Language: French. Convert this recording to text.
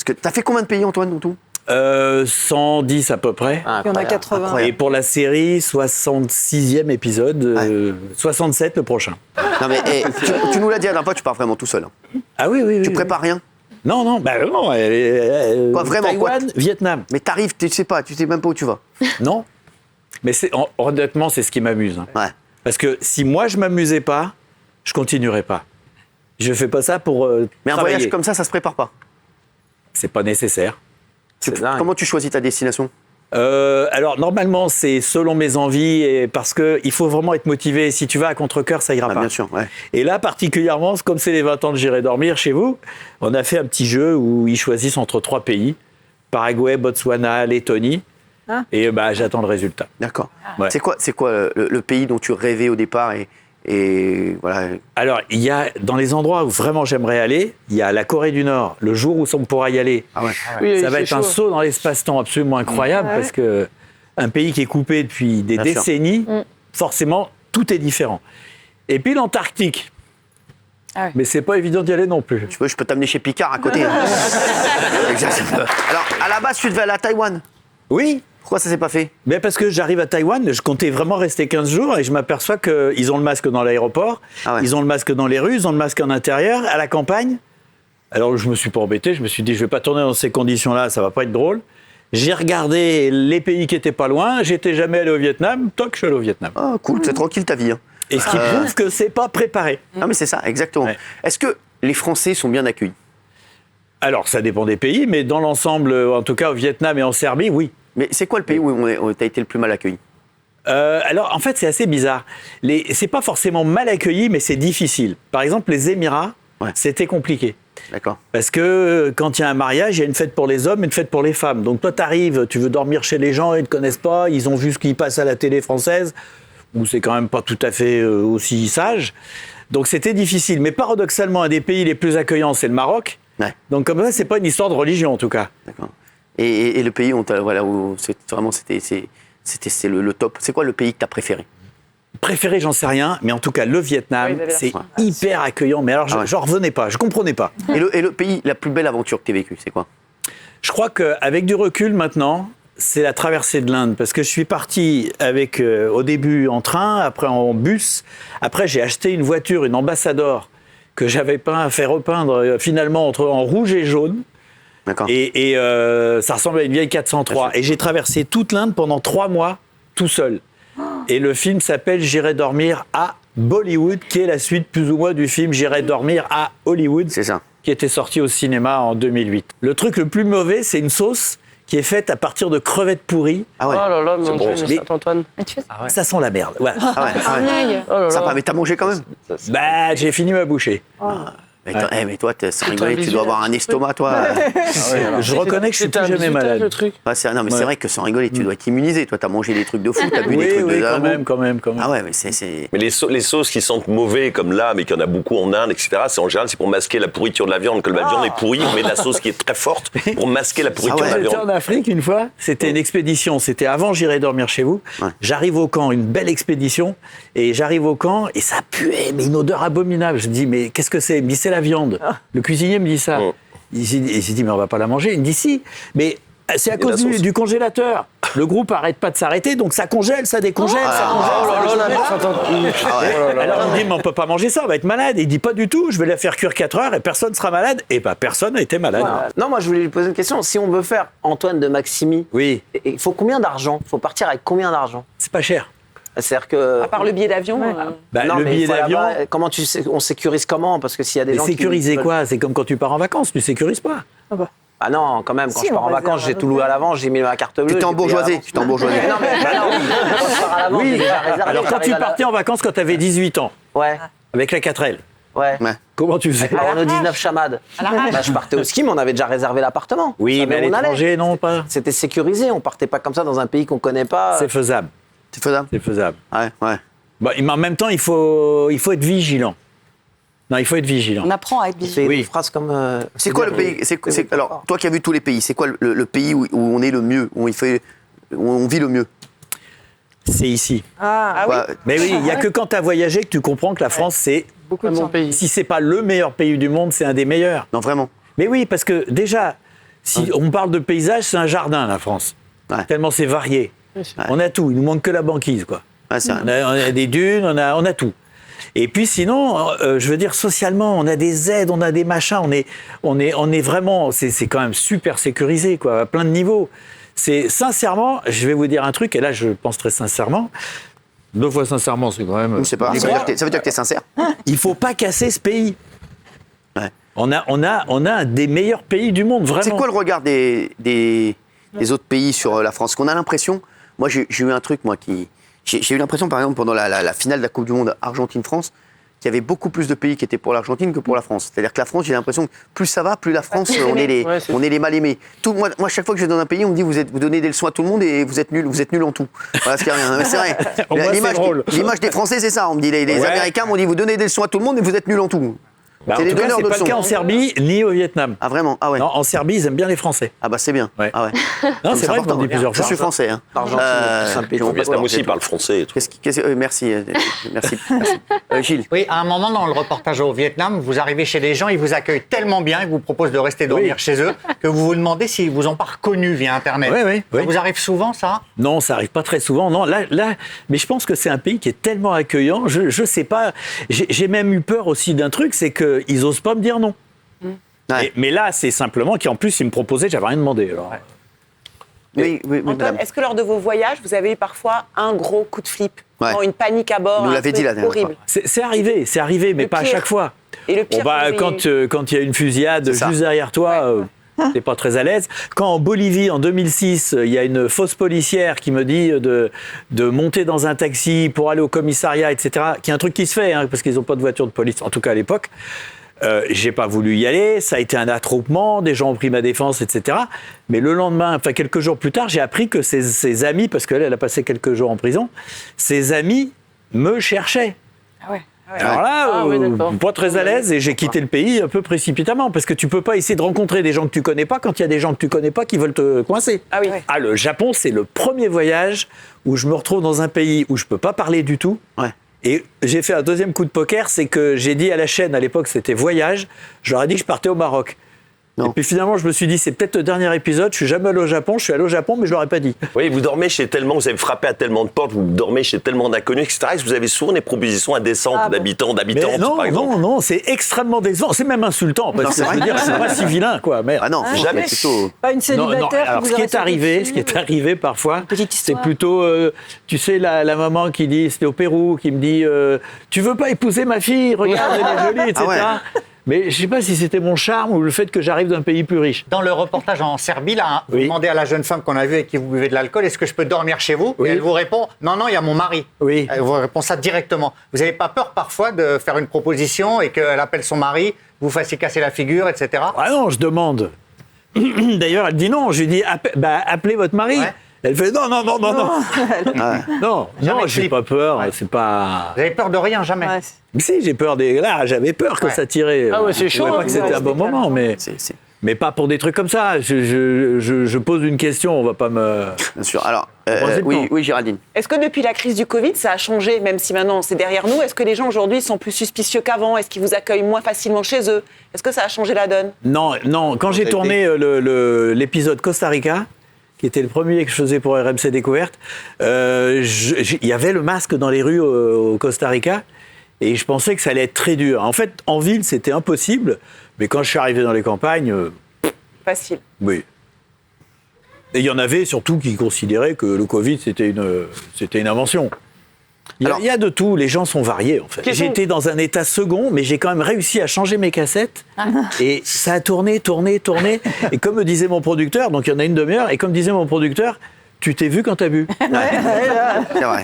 Parce que t'as fait combien de pays, Antoine, en tout? 110 à peu près. Il y en a 80. Et pour la série, 66e épisode, 67 le prochain. Non mais tu nous l'as dit à la dernière fois, tu pars vraiment tout seul. Hein. Ah oui. Tu prépares rien? Non, non. Quoi, vraiment, Taïwan, Vietnam. Mais t'arrives, tu sais même pas où tu vas. Non. Mais honnêtement, c'est ce qui m'amuse. Hein. Ouais. Parce que si moi, je m'amusais pas, je continuerais pas. Je fais pas ça pour Mais un travailler. voyage comme ça se prépare pas. C'est pas nécessaire. Comment tu choisis ta destination? Alors normalement c'est selon mes envies et parce que il faut vraiment être motivé. Si tu vas à contre-cœur, ça ira pas. Bien sûr. Ouais. Et là particulièrement, comme c'est les 20 ans de J'irai dormir chez vous, on a fait un petit jeu où ils choisissent entre 3 pays: Paraguay, Botswana, Lettonie. Et j'attends le résultat. D'accord. Ouais. C'est quoi le pays dont tu rêvais au départ et voilà. Alors il y a dans les endroits où vraiment j'aimerais aller, il y a la Corée du Nord. Le jour où on pourra y aller. Ah ouais. Oui, Ça va être un saut dans l'espace-temps absolument incroyable parce que un pays qui est coupé depuis des Bien sûr. décennies, forcément, tout est différent. Et puis l'Antarctique. Ah ouais. Mais c'est pas évident d'y aller non plus. Tu veux, je peux t'amener chez Picard à côté. Hein. Exactement. Alors, à la base, tu devais aller à Taïwan. Oui, Pourquoi ça s'est pas fait? mais parce que j'arrive à Taïwan, je comptais vraiment rester 15 jours et je m'aperçois qu'ils ont le masque dans l'aéroport, Ah ouais. ils ont le masque dans les rues, ils ont le masque en intérieur, à la campagne. Alors je me suis pas embêté, je me suis dit je vais pas tourner dans ces conditions-là, ça va pas être drôle. J'ai regardé les pays qui étaient pas loin, j'étais jamais allé au Vietnam, toc, je suis allé au Vietnam. Ah, cool, c'est tranquille ta vie. Hein. Et ce qui prouve que c'est pas préparé. Ah, mais c'est ça, exactement. Ouais. Est-ce que les Français sont bien accueillis? Alors ça dépend des pays, mais dans l'ensemble, en tout cas au Vietnam et en Serbie, oui. Mais c'est quoi le pays où t'as été le plus mal accueilli? Alors, en fait, c'est assez bizarre. C'est pas forcément mal accueilli, mais c'est difficile. Par exemple, les Émirats, c'était compliqué. D'accord. Parce que quand il y a un mariage, il y a une fête pour les hommes et une fête pour les femmes. Donc toi, t'arrives, tu veux dormir chez les gens, ils ne te connaissent pas, ils ont vu ce qui passe à la télé française, où c'est quand même pas tout à fait aussi sage. Donc c'était difficile. Mais paradoxalement, un des pays les plus accueillants, c'est le Maroc. Ouais. Donc comme ça, c'est pas une histoire de religion, en tout cas. D'accord. Et le pays où c'était le top. C'est quoi le pays que t'as préféré? Préféré, j'en sais rien, mais en tout cas, le Vietnam, c'est hyper accueillant. Mais alors, j'en revenais pas, je comprenais pas. Et le pays, la plus belle aventure que t'aies vécue, c'est quoi? Je crois qu'avec du recul maintenant, c'est la traversée de l'Inde. Parce que je suis parti avec, au début en train, après en bus. Après, j'ai acheté une voiture, une Ambassador, que j'avais fait repeindre finalement en rouge et jaune. D'accord. Et ça ressemble à une vieille 403. Et j'ai traversé toute l'Inde pendant 3 mois, tout seul. Et le film s'appelle J'irai dormir à Bollywood, qui est la suite plus ou moins du film J'irai dormir à Hollywood, C'est ça. qui était sorti au cinéma en 2008. Le truc le plus mauvais, c'est une sauce qui est faite à partir de crevettes pourries. Ah ouais. Oh là là, mon Dieu, Mais- Saint-Antoine. Ça sent la merde. Ouais. Ah ouais. Oh là là. Sympa, mais t'as mangé quand même? Bah, j'ai fini ma bouchée. Mais toi, sans rigoler, tu dois avoir un estomac, toi. Je reconnais que je suis C'était plus un jamais bisutage, malade. le truc. Non, mais c'est vrai que sans rigoler, tu dois être immunisé. Toi, t'as mangé des trucs de fou, t'as bu des trucs Oui, de quand même. Ah ouais, mais c'est... Mais les sauces qui sentent mauvais, comme là, mais qu'il y en a beaucoup en Inde, etc., c'est en général, c'est pour masquer la pourriture de la viande. Quand la viande est pourrie, on met de la sauce qui est très forte pour masquer la pourriture Ah ouais. de la J'étais viande. en Afrique une fois, c'était une expédition, c'était avant J'irai dormir chez vous. Ouais. J'arrive au camp, une belle expédition, et j'arrive au camp et ça puait, mais une odeur abominable. Je me dis, mais qu'est-ce que c'est? Il me dit, c'est la viande. Le cuisinier me dit ça. J'ai dit, mais on va pas la manger. Il me dit, si, mais c'est à cause la sauce. du congélateur. Le groupe arrête pas de s'arrêter, donc ça congèle, ça décongèle, ça congèle. Oh là là, Saint-Antoine. Alors il me dit, mais on peut pas manger ça, on va être malade. Et il dit, pas du tout, je vais la faire cuire 4 heures et personne sera malade. Et bah, personne n'a été malade. Non, moi je voulais lui poser une question. Si on veut faire Antoine de Maximi, Oui, il faut combien d'argent? Il faut partir avec combien d'argent? c'est pas cher. C'est-à-dire que. À part le billet d'avion. Bah, non, le mais billet une fois d'avion, là-bas, comment on sécurise comment? Parce que s'il y a des mais gens sécuriser qui veulent- quoi? C'est comme quand tu pars en vacances, tu sécurises pas. Ah non, quand même. Quand Si, je pars on en vacances, réserve j'ai tout loué à l'avance, j'ai mis ma carte bleue. Tu t'es j'ai payé à embourgeoisé, l'avance. tu t'es embourgeoisé. Mais non, mais bah non. Quand je pars à l'avance, j'ai déjà réservé. Alors quand tu j'arrive à la- partais en vacances quand tu avais 18 ans, Ouais, avec la 4L, ouais. Ouais. comment tu faisais? La Renault 19 Chamade. Bah, je partais au ski, mais on avait déjà réservé l'appartement. On Oui, savait mais à où on allait. l'étranger, non, pas. C'était sécurisé, on partait pas comme ça dans un pays qu'on connaît pas. C'est faisable, C'est faisable? c'est faisable. Ouais, ouais. Bah, mais en même temps, il faut être vigilant. Non, il faut être vigilant. On apprend à être C'est vigilant. Oui. une phrase comme. C'est quoi le pays alors, toi qui as vu tous les pays, c'est quoi le pays où on est le mieux, où on vit le mieux? C'est ici. Ah oui. Bah, Mais oui, il n'y a que quand tu as voyagé que tu comprends que la France, c'est, Un bon pays. si c'est pas le meilleur pays du monde, c'est un des meilleurs. Non, vraiment. Mais oui, parce que déjà, Si on parle de paysage, c'est un jardin, la France. Ouais. Tellement c'est varié. On a tout, il nous manque que la banquise, quoi. Ouais, c'est vrai. On a des dunes, on a tout. Et puis sinon, je veux dire, socialement, on a des aides, on a des machins, on est vraiment, c'est quand même super sécurisé, quoi, à plein de niveaux. C'est sincèrement, je vais vous dire un truc, et là je pense très sincèrement, 2 fois sincèrement, c'est quand même... Je sais pas, ça veut dire que t'es sincère. Il faut pas casser ce pays. Ouais. On a un des meilleurs pays du monde, vraiment. C'est quoi le regard des autres pays sur la France? Qu'on a l'impression, moi j'ai eu un truc, moi, j'ai eu l'impression, par exemple, pendant la finale de la Coupe du Monde Argentine-France, qu'il y avait beaucoup plus de pays qui étaient pour l'Argentine que pour la France. C'est-à-dire que la France, j'ai l'impression que plus ça va, plus la France, on est les mal aimés. Moi, chaque fois que je vais dans un pays, on me dit vous donnez des leçons à tout le monde et vous êtes nuls en tout. Voilà ce qu'il y a rien. Mais c'est vrai. Au moins, c'est drôle. L'image des Français, c'est ça. On me dit les Ouais. Américains m'ont dit vous donnez des leçons à tout le monde et vous êtes nuls en tout. Bah, en C'est les tout cas, donneurs c'est de pas le leçons. cas en Serbie ni au Vietnam. Ah vraiment? Ah ouais. Non, en Serbie, ils aiment bien les Français. Ah bah c'est bien. Ouais. Ah ouais. Non, c'est vrai qu'on dit plusieurs Je fois. suis français. Hein. L'Argentine est plus simple. je vois pas Vietnam quoi. aussi parle français et tout. Merci. Merci. Gilles. Oui, à un moment dans le reportage au Vietnam, vous arrivez chez les gens, ils vous accueillent tellement bien, ils vous proposent de rester dormir chez eux, que vous vous demandez s'ils vous ont pas reconnu via Internet. Oui. Ça vous arrive souvent, ça? Non, ça arrive pas très souvent. Non, là, mais je pense que c'est un pays qui est tellement accueillant. Je sais pas. J'ai même eu peur aussi d'un truc, c'est qu'ils osent pas me dire non. Ouais. Mais là, c'est simplement qu'en plus, ils me proposaient, j'avais rien demandé. Alors. Oui, Antoine, madame. est-ce que lors de vos voyages, vous avez eu parfois un gros coup de flip, Ouais. genre une panique à bord, Vous un l'avez truc dit la dernière horrible? C'est arrivé, mais Le pas à pire. chaque fois. Et le pire, Quand il y a une fusillade C'est ça. juste derrière toi, t'es pas très à l'aise. Quand en Bolivie, en 2006, il y a une fausse policière qui me dit de monter dans un taxi pour aller au commissariat, etc., qui est un truc qui se fait, hein, parce qu'ils n'ont pas de voiture de police, en tout cas à l'époque. J'ai pas voulu y aller, ça a été un attroupement, des gens ont pris ma défense, etc. Mais le lendemain, enfin quelques jours plus tard, j'ai appris que ses amis, parce qu'elle a passé quelques jours en prison, ses amis me cherchaient. Ah ouais. Alors là, Ah oui, d'accord. pas très à l'aise et j'ai quitté le pays un peu précipitamment parce que tu peux pas essayer de rencontrer des gens que tu connais pas quand il y a des gens que tu connais pas qui veulent te coincer. Ah oui. Ah, le Japon, c'est le premier voyage où je me retrouve dans un pays où je peux pas parler du tout. Ouais. Et j'ai fait un deuxième coup de poker, c'est que j'ai dit à la chaîne, à l'époque c'était Voyage, je leur ai dit que je partais au Maroc. Non. Et puis finalement, je me suis dit, c'est peut-être le dernier épisode, je suis jamais allé au Japon, je suis allé au Japon, mais je leur ai pas dit. Oui, vous dormez chez tellement, vous avez frappé à tellement de portes, vous dormez chez tellement d'inconnus, etc. Est-ce que vous avez souvent des propositions indécentes d'habitants, d'habitantes, Mais non, par exemple? non, c'est extrêmement décevant, c'est même insultant, parce Non, que c'est je veux vrai. dire, c'est pas si vilain, quoi, merde. Ah non, Jamais. c'est plutôt. Pas une célibataire alors qui ce vous qui aurait est arrivé, sauté ce qui est dessus, arrivé parfois, petite c'est histoire. plutôt, tu sais, la maman qui dit, c'était au Pérou, qui me dit, tu veux pas épouser ma fille, regarde, elle est jolie, etc. Ah ouais. Mais je sais pas si c'était mon charme ou le fait que j'arrive d'un pays plus riche. Dans le reportage en Serbie, là, vous Oui. demandez à la jeune femme qu'on a vue avec qui vous buvez de l'alcool, est-ce que je peux dormir chez vous? Oui. Et elle vous répond, non, il y a mon mari. Oui. Elle vous répond ça directement. Vous n'avez pas peur parfois de faire une proposition et qu'elle appelle son mari, vous fassiez casser la figure, etc. Ah non, je demande. D'ailleurs, elle dit non, je lui dis, appelez votre mari. Ouais. Elle fait non, non, Jamais j'ai flip. pas peur, Ouais. c'est pas... Vous avez peur de rien, jamais. Ouais. Mais si, j'ai peur des... Là, j'avais peur que Ouais. ça tirait. Ah ouais, c'est Je trouvais chaud, pas que hein, c'était ouais, un bon c'est moment, mais... C'est- Mais pas pour des trucs comme ça. Je pose une question, on va pas me... Bien sûr. Alors, Posez le temps. oui, Géraldine. Est-ce que depuis la crise du Covid, ça a changé, même si maintenant c'est derrière nous? Est-ce que les gens aujourd'hui sont plus suspicieux qu'avant? Est-ce qu'ils vous accueillent moins facilement chez eux? Est-ce que ça a changé la donne? Non, quand j'ai tourné l'épisode Costa Rica, qui était le premier que je faisais pour RMC Découverte, il y avait le masque dans les rues au Costa Rica, et je pensais que ça allait être très dur. En fait, en ville, c'était impossible, mais quand je suis arrivé dans les campagnes, Facile. oui. Et il y en avait surtout qui considéraient que le Covid, c'était une invention. Alors- Il y a de tout, les gens sont variés en fait. Question- J'étais dans un état second, mais j'ai quand même réussi à changer mes cassettes. Et ça a tourné. Et comme me disait mon producteur, donc il y en a une demi-heure, et comme disait mon producteur, tu t'es vu quand t'as bu. C'est vrai.